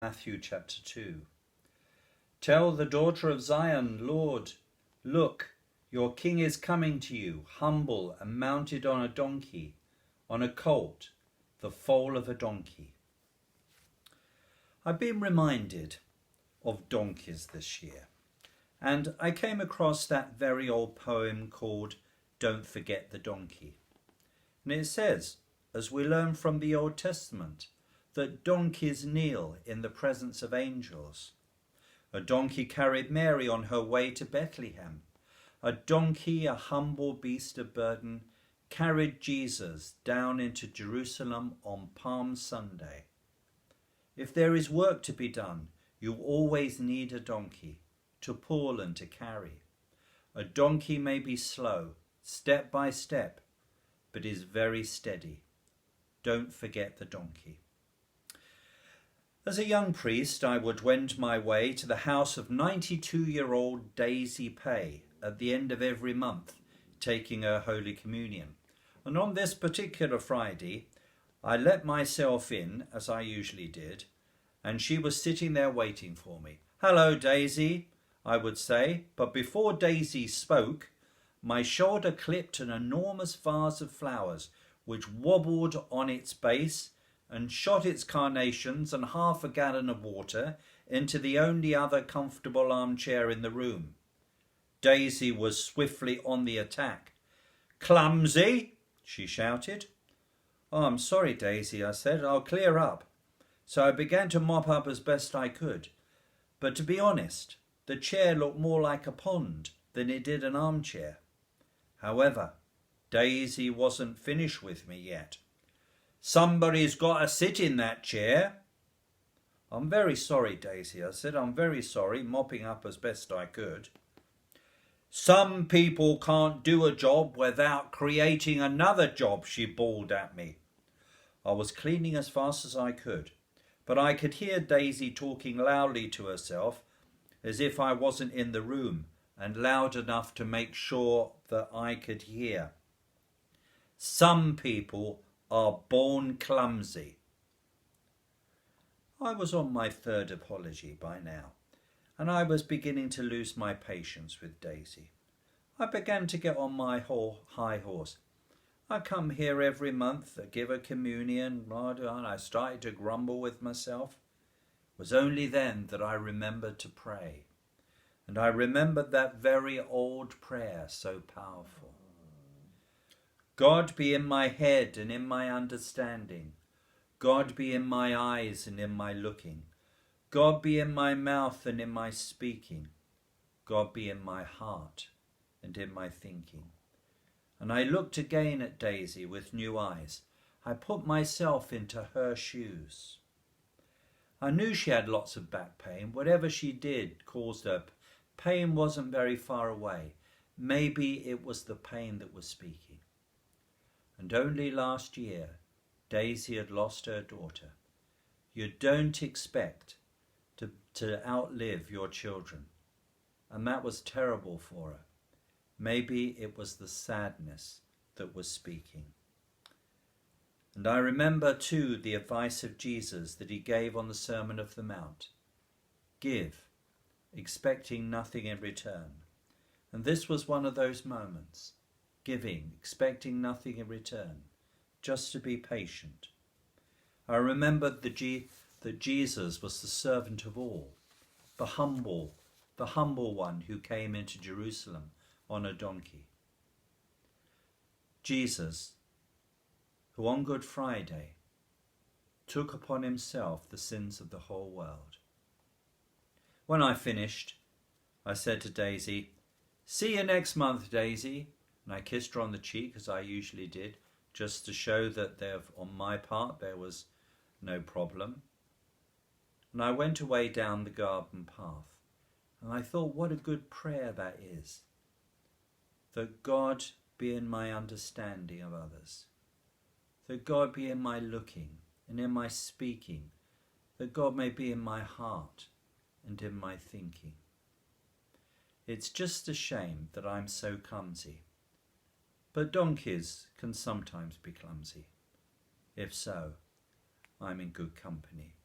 Matthew chapter 2. Tell the daughter of Zion, Lord, look, your king is coming to you, humble and mounted on a donkey, on a colt, the foal of a donkey. I've been reminded of donkeys this year, and I came across that very old poem called Don't Forget the Donkey. And it says, as we learn from the Old Testament, that donkeys kneel in the presence of angels. A donkey carried Mary on her way to Bethlehem. A donkey, a humble beast of burden, carried Jesus down into Jerusalem on Palm Sunday. If there is work to be done, you always need a donkey to pull and to carry. A donkey may be slow, step by step, but is very steady. Don't forget the donkey. As a young priest, I would wend my way to the house of 92-year-old Daisy Pay at the end of every month, taking her Holy Communion. And on this particular Friday, I let myself in, as I usually did, and she was sitting there waiting for me. "Hello, Daisy," I would say, but before Daisy spoke, my shoulder clipped an enormous vase of flowers, which wobbled on its base and shot its carnations and half a gallon of water into the only other comfortable armchair in the room. Daisy was swiftly on the attack. "Clumsy!" she shouted. "Oh, I'm sorry, Daisy," I said. "I'll clear up." So I began to mop up as best I could. But to be honest, the chair looked more like a pond than it did an armchair. However, Daisy wasn't finished with me yet. "Somebody's got to sit in that chair." "I'm very sorry, Daisy," I said. "I'm very sorry," mopping up as best I could. "Some people can't do a job without creating another job," she bawled at me. I was cleaning as fast as I could, but I could hear Daisy talking loudly to herself as if I wasn't in the room, and loud enough to make sure that I could hear. "Some people are born clumsy." I was on my third apology by now, and I was beginning to lose my patience with Daisy. I began to get on my high horse. I come here every month, give her communion, and I started to grumble with myself. It was only then that I remembered to pray. And I remembered that very old prayer, so powerful. God be in my head and in my understanding. God be in my eyes and in my looking. God be in my mouth and in my speaking. God be in my heart and in my thinking. And I looked again at Daisy with new eyes. I put myself into her shoes. I knew she had lots of back pain. Whatever she did caused her pain wasn't very far away. Maybe it was the pain that was speaking. And only last year, Daisy had lost her daughter. You don't expect to outlive your children. And that was terrible for her. Maybe it was the sadness that was speaking. And I remember too the advice of Jesus that he gave on the Sermon of the Mount. Give, expecting nothing in return. And this was one of those moments. Giving, expecting nothing in return, just to be patient. I remembered that Jesus was the servant of all, the humble one who came into Jerusalem on a donkey. Jesus, who on Good Friday took upon himself the sins of the whole world. When I finished, I said to Daisy, "See you next month, Daisy." And I kissed her on the cheek, as I usually did, just to show that on my part there was no problem. And I went away down the garden path. And I thought, what a good prayer that is. That God be in my understanding of others. That God be in my looking and in my speaking. That God may be in my heart and in my thinking. It's just a shame that I'm so clumsy. But donkeys can sometimes be clumsy. If so, I'm in good company.